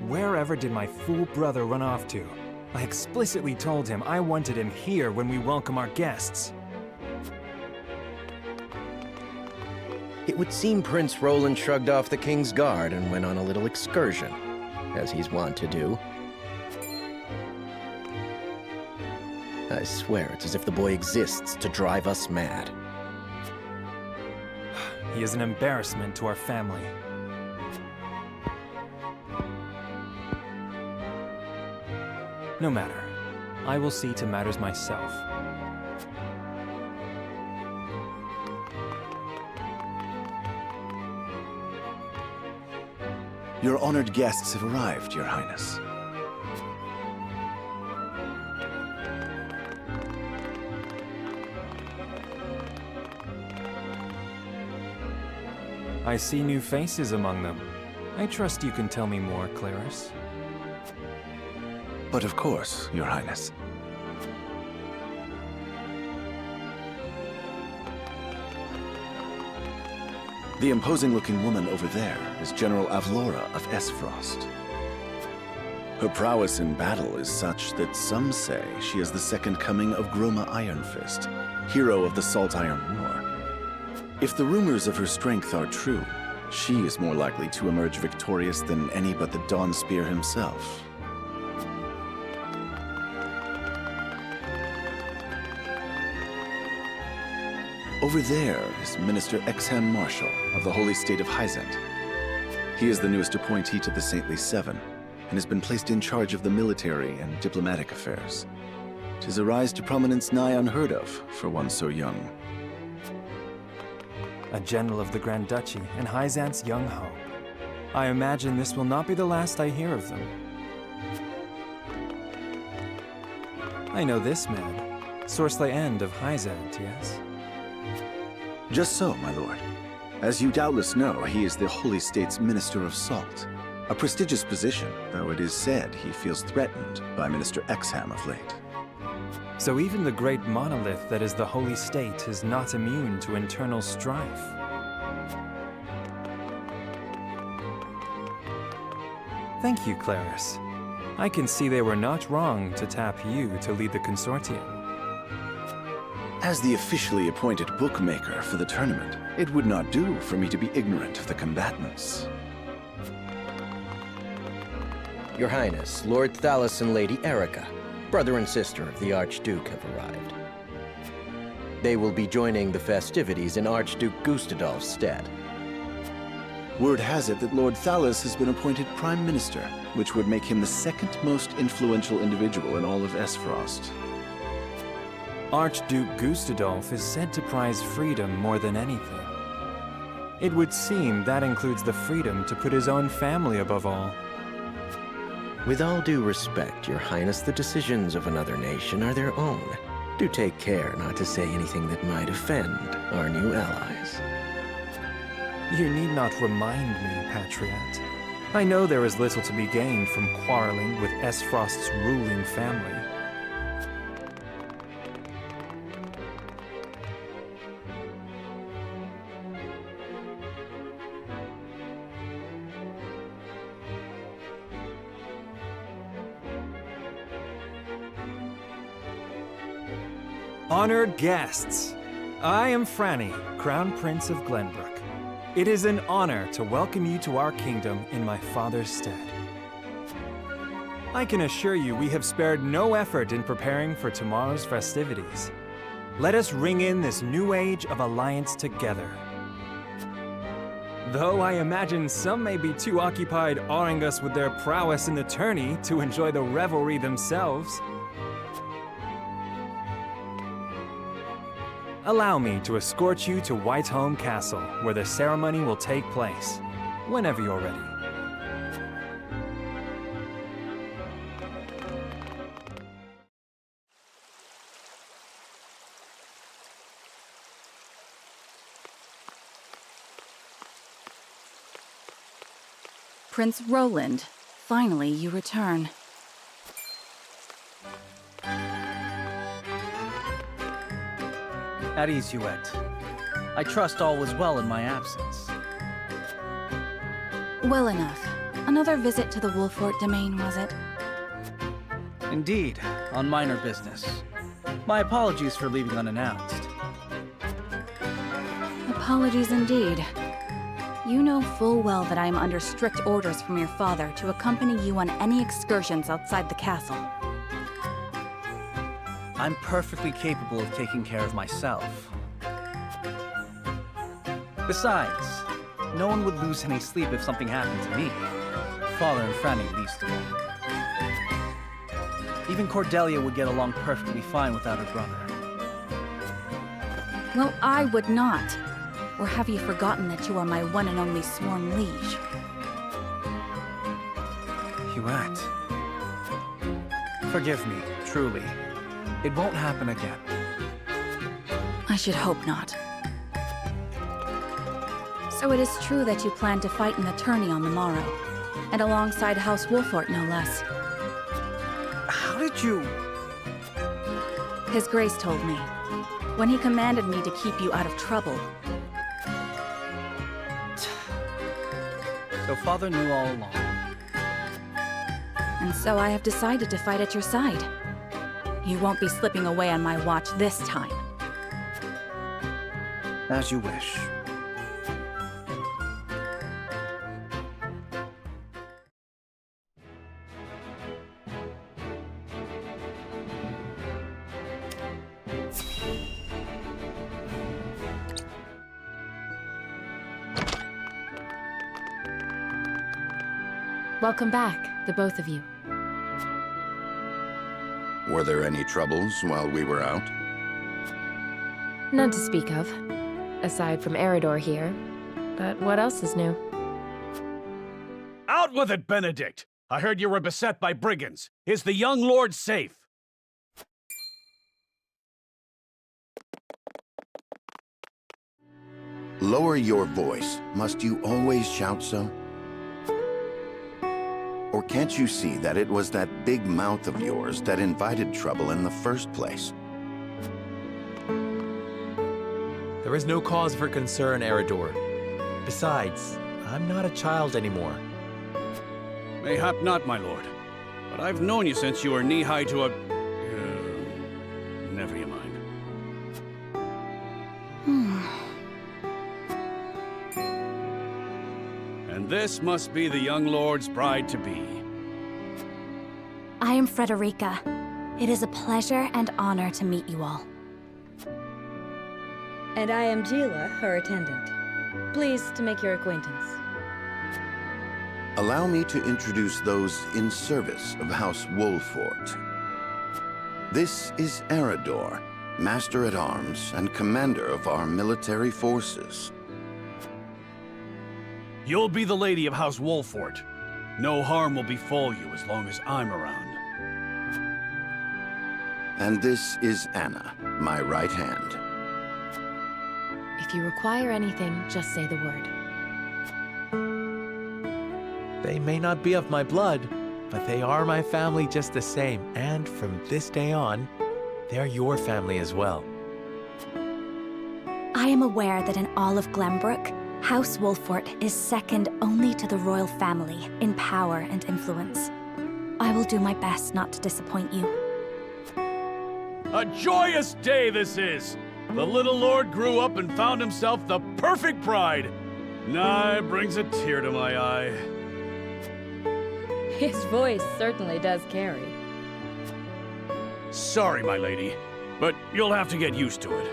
Wherever did my fool brother run off to? I explicitly told him I wanted him here when we welcome our guests. It would seem Prince Roland shrugged off the King's Guard and went on a little excursion, as he's wont to do. I swear it's as if the boy exists to drive us mad. He is an embarrassment to our family. No matter. I will see to matters myself. Your honored guests have arrived, Your Highness. I see new faces among them. I trust you can tell me more, Claris. But of course, Your Highness. The imposing-looking woman over there is General Avlora of Esfrost. Her prowess in battle is such that some say she is the second coming of Groma Ironfist, hero of the Salt Iron War. If the rumors of her strength are true, she is more likely to emerge victorious than any but the Dawnspear himself. Over there is Minister Exham Marshall of the Holy State of Hyzant. He is the newest appointee to the Saintly Seven, and has been placed in charge of the military and diplomatic affairs. 'Tis a rise to prominence nigh unheard of for one so young. A general of the Grand Duchy and Hyzant's young hope. I imagine this will not be the last I hear of them. I know this man, Sorsley End of Hyzant, yes? Just so, my lord. As you doubtless know, he is the Holy State's Minister of Salt. A prestigious position, though it is said he feels threatened by Minister Exham of late. So even the great monolith that is the Holy State is not immune to internal strife. Thank you, Claris. I can see they were not wrong to tap you to lead the consortium. As the officially appointed bookmaker for the tournament, it would not do for me to be ignorant of the combatants. Your Highness, Lord Thalas and Lady Erica, brother and sister of the Archduke, have arrived. They will be joining the festivities in Archduke Gustadolf's stead. Word has it that Lord Thalas has been appointed Prime Minister, which would make him the second most influential individual in all of Esfrost. Archduke Gustadolf is said to prize freedom more than anything. It would seem that includes the freedom to put his own family above all. With all due respect, Your Highness, the decisions of another nation are their own. Do take care not to say anything that might offend our new allies. You need not remind me, Patriot. I know there is little to be gained from quarreling with Esfrost's ruling family. Honored guests, I am Franny, Crown Prince of Glenbrook. It is an honor to welcome you to our kingdom in my father's stead. I can assure you we have spared no effort in preparing for tomorrow's festivities. Let us ring in this new age of alliance together. Though I imagine some may be too occupied awing us with their prowess in the tourney to enjoy the revelry themselves. Allow me to escort you to Whiteholm Castle, where the ceremony will take place, whenever you're ready. Prince Roland, finally you return. At ease, Huette. I trust all was well in my absence. Well enough. Another visit to the Wolfort domain, was it? Indeed, on minor business. My apologies for leaving unannounced. Apologies indeed. You know full well that I am under strict orders from your father to accompany you on any excursions outside the castle. I'm perfectly capable of taking care of myself. Besides, no one would lose any sleep if something happened to me. Father and Franny least of all. Even Cordelia would get along perfectly fine without her brother. Well, I would not. Or have you forgotten that you are my one and only sworn liege? Huette. Forgive me, truly. It won't happen again. I should hope not. So it is true that you plan to fight in the tourney on the morrow, and alongside House Wolfort, no less. How did you... His Grace told me, when he commanded me to keep you out of trouble. So Father knew all along. And so I have decided to fight at your side. You won't be slipping away on my watch this time. As you wish. Welcome back, the both of you. Were there any troubles while we were out? None to speak of, aside from Eridor here. But what else is new? Out with it, Benedict! I heard you were beset by brigands. Is the young lord safe? Lower your voice. Must you always shout so? Or can't you see that it was that big mouth of yours that invited trouble in the first place? There is no cause for concern, Eridor. Besides, I'm not a child anymore. Mayhap not, my lord. But I've known you since you were knee-high to a... never you mind. And this must be the young lord's bride-to-be. I am Frederica. It is a pleasure and honor to meet you all. And I am Gila, her attendant. Pleased to make your acquaintance. Allow me to introduce those in service of House Wolfort. This is Eridor, Master-at-Arms and Commander of our military forces. You'll be the lady of House Wolfort. No harm will befall you as long as I'm around. And this is Anna, my right hand. If you require anything, just say the word. They may not be of my blood, but they are my family just the same. And from this day on, they're your family as well. I am aware that in all of Glenbrook, House Wolfort is second only to the royal family in power and influence. I will do my best not to disappoint you. A joyous day this is! The little lord grew up and found himself the perfect bride. Nigh brings a tear to my eye. His voice certainly does carry. Sorry, my lady, but you'll have to get used to it.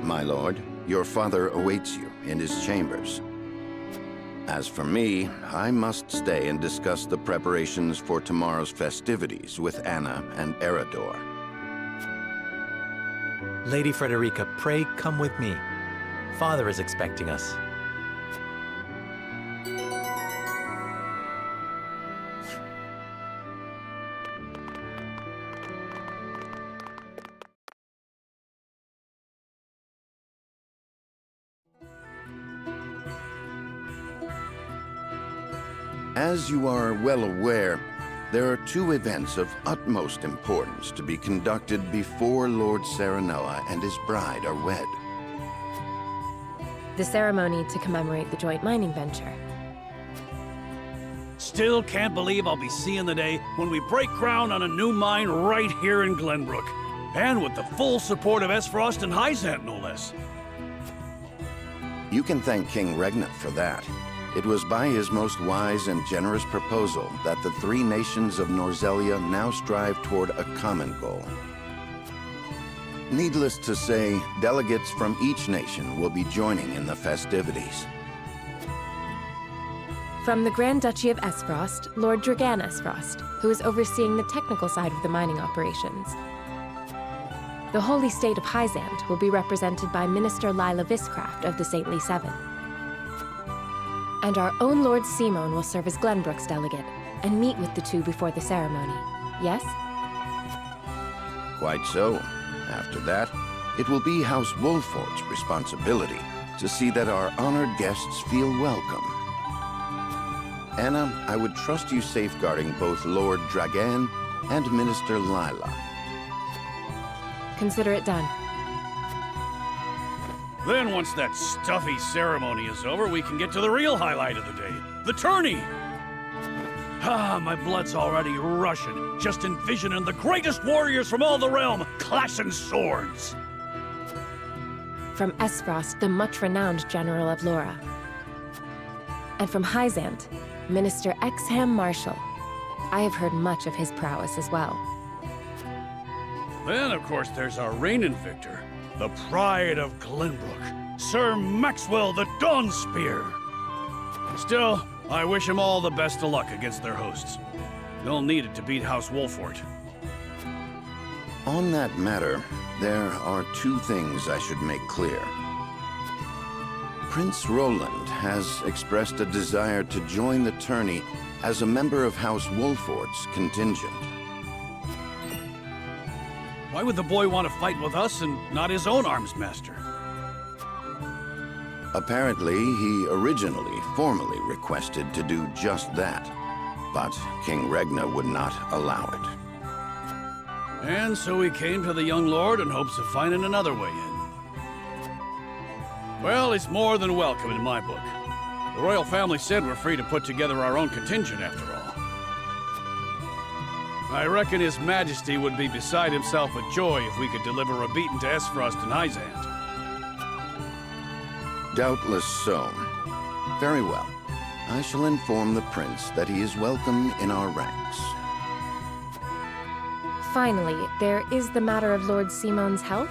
My lord, your father awaits you in his chambers. As for me, I must stay and discuss the preparations for tomorrow's festivities with Anna and Eridor. Lady Frederica, pray come with me. Father is expecting us. As you are well aware, there are two events of utmost importance to be conducted before Lord Serenoa and his bride are wed. The ceremony to commemorate the joint mining venture. Still can't believe I'll be seeing the day when we break ground on a new mine right here in Glenbrook. And with the full support of Esfrost and Hyzant, no less. You can thank King Regna for that. It was by his most wise and generous proposal that the three nations of Norzelia now strive toward a common goal. Needless to say, delegates from each nation will be joining in the festivities. From the Grand Duchy of Esfrost, Lord Dragan Esfrost, who is overseeing the technical side of the mining operations. The Holy State of Hyzant will be represented by Minister Lila Viscraft of the Saintly Seven. And our own Lord Simon will serve as Glenbrook's delegate and meet with the two before the ceremony. Yes? Quite so. After that, it will be House Wolfort's responsibility to see that our honored guests feel welcome. Anna, I would trust you safeguarding both Lord Dragan and Minister Lila. Consider it done. Then once that stuffy ceremony is over, we can get to the real highlight of the day, the tourney! Ah, my blood's already rushing, just envisioning the greatest warriors from all the realm clashing swords! From Esfrost, the much-renowned General of Laura. And from Hyzant, Minister Exham Marshall. I have heard much of his prowess as well. Then, of course, there's our reigning victor, the pride of Glenbrook, Sir Maxwell the Dawnspear. Still, I wish him all the best of luck against their hosts. They'll need it to beat House Wolfort. On that matter, there are two things I should make clear. Prince Roland has expressed a desire to join the tourney as a member of House Wolfort's contingent. Why would the boy want to fight with us and not his own arms master? Apparently, he originally formally requested to do just that, but King Regna would not allow it. And so he came to the young lord in hopes of finding another way in. Well, it's more than welcome in my book. The royal family said we're free to put together our own contingent after all. I reckon His Majesty would be beside himself with joy if we could deliver a beating to Esfrost and Hyzant. Doubtless so. Very well. I shall inform the prince that he is welcome in our ranks. Finally, there is the matter of Lord Simon's health.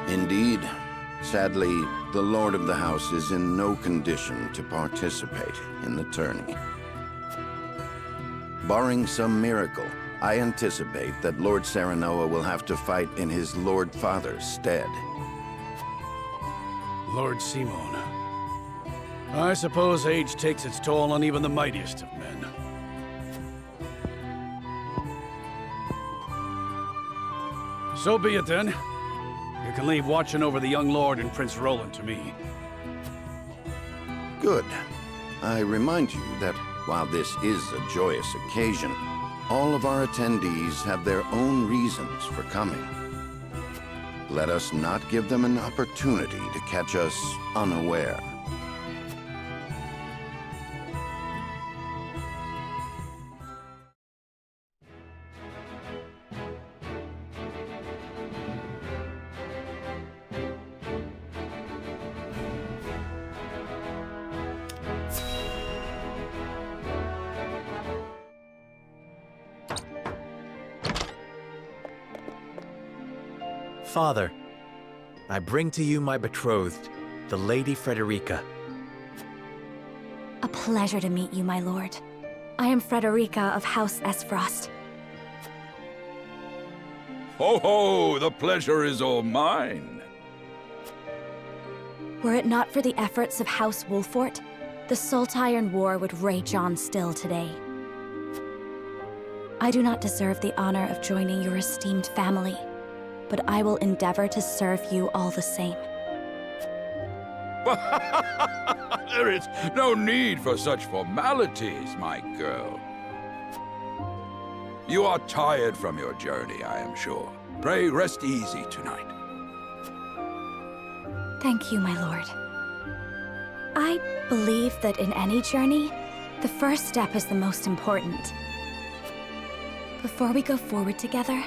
Indeed. Sadly, the Lord of the House is in no condition to participate in the tourney. Barring some miracle, I anticipate that Lord Serenoa will have to fight in his Lord Father's stead. Lord Simon. I suppose age takes its toll on even the mightiest of men. So be it then. You can leave watching over the young lord and Prince Roland to me. Good. I remind you that while this is a joyous occasion, all of our attendees have their own reasons for coming. Let us not give them an opportunity to catch us unaware. Father, I bring to you my betrothed, the Lady Frederica. A pleasure to meet you, my lord. I am Frederica of House Esfrost. Ho ho! The pleasure is all mine. Were it not for the efforts of House Wolfort, the Saltiron War would rage on still today. I do not deserve the honor of joining your esteemed family, but I will endeavor to serve you all the same. There is no need for such formalities, my girl. You are tired from your journey, I am sure. Pray rest easy tonight. Thank you, my lord. I believe that in any journey, the first step is the most important. Before we go forward together,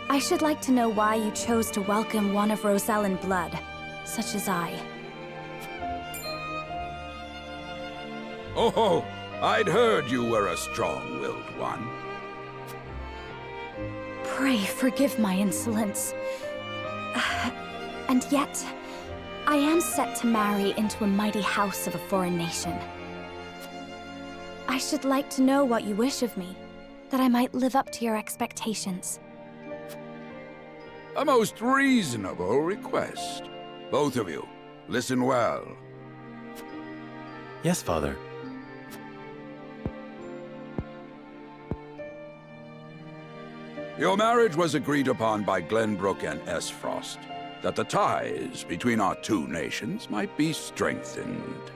I should like to know why you chose to welcome one of Rosellan blood, such as I. Oh, I'd heard you were a strong-willed one. Pray forgive my insolence. And yet, I am set to marry into a mighty house of a foreign nation. I should like to know what you wish of me, that I might live up to your expectations. A most reasonable request. Both of you, listen well. Yes, Father. Your marriage was agreed upon by Glenbrook and Esfrost, that the ties between our two nations might be strengthened.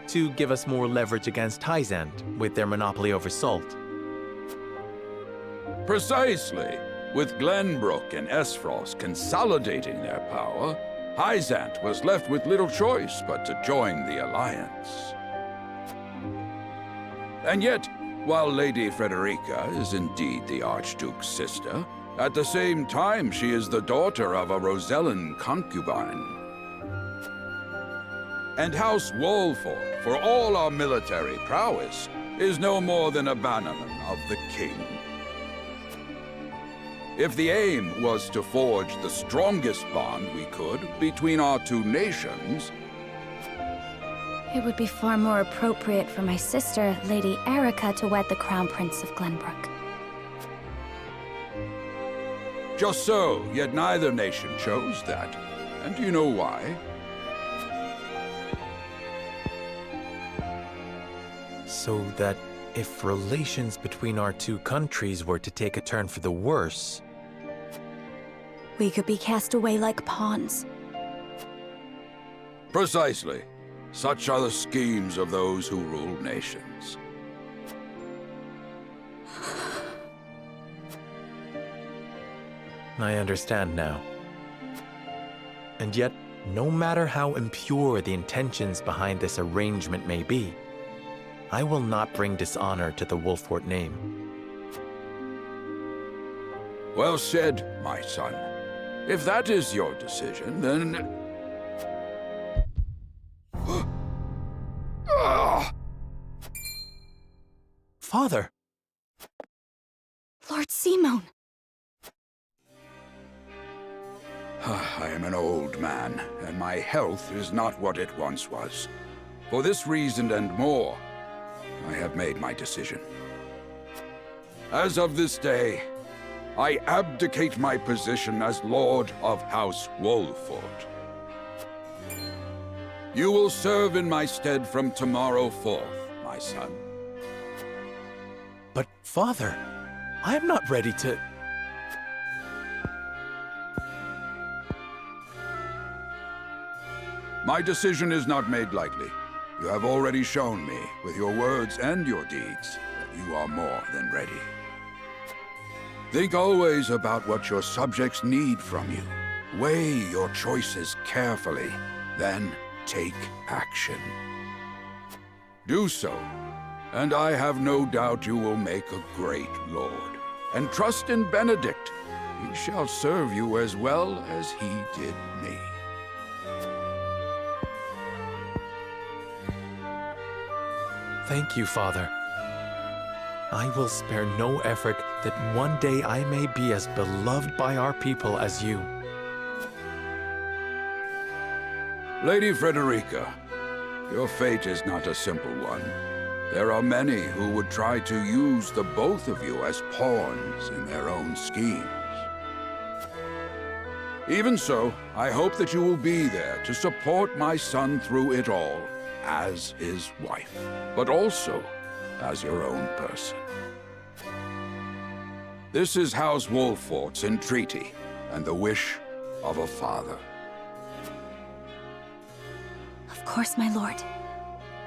To give us more leverage against Hyzant with their monopoly over salt. Precisely. With Glenbrook and Esfrost consolidating their power, Hyzant was left with little choice but to join the alliance. And yet, while Lady Frederica is indeed the Archduke's sister, at the same time she is the daughter of a Rosellan concubine. And House Wolfort, for all our military prowess, is no more than a bannerman of the king. If the aim was to forge the strongest bond we could between our two nations, It would be far more appropriate for my sister, Lady Erica, to wed the Crown Prince of Glenbrook. just so, yet neither nation chose that. And do you know why? So that if relations between our two countries were to take a turn for the worse, We could be cast away like pawns. Precisely. Such are the schemes of those who rule nations. I understand now. And yet, no matter how impure the intentions behind this arrangement may be, I will not bring dishonor to the Wolfort name. Well said, my son. If that is your decision, then... Father! Lord Simon! I am an old man, and my health is not what it once was. For this reason and more, I have made my decision. As of this day, I abdicate my position as Lord of House Wolfort. You will serve in my stead from tomorrow forth, my son. But, Father, I am not ready to... My decision is not made lightly. You have already shown me, with your words and your deeds, that you are more than ready. Think always about what your subjects need from you. Weigh your choices carefully, then take action. Do so, and I have no doubt you will make a great lord. And trust in Benedict. He shall serve you as well as he did me. Thank you, Father. I will spare no effort that one day I may be as beloved by our people as you. Lady Frederica, your fate is not a simple one. There are many who would try to use the both of you as pawns in their own schemes. Even so, I hope that you will be there to support my son through it all, as his wife, but also as your own person. This is House Wolfort's entreaty, and the wish of a father. Of course, my lord.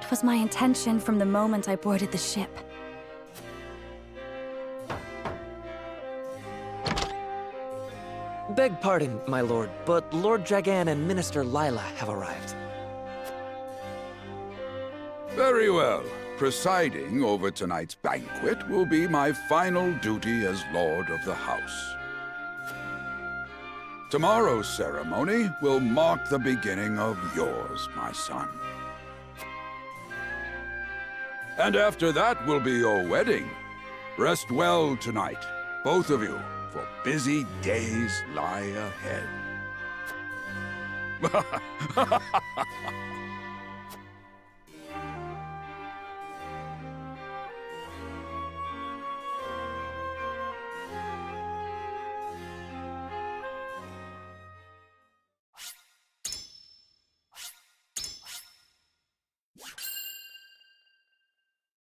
It was my intention from the moment I boarded the ship. Beg pardon, my lord, but Lord Dragan and Minister Lila have arrived. Very well. Presiding over tonight's banquet will be my final duty as Lord of the House. Tomorrow's ceremony will mark the beginning of yours, my son. And after that will be your wedding. Rest well tonight, both of you, for busy days lie ahead.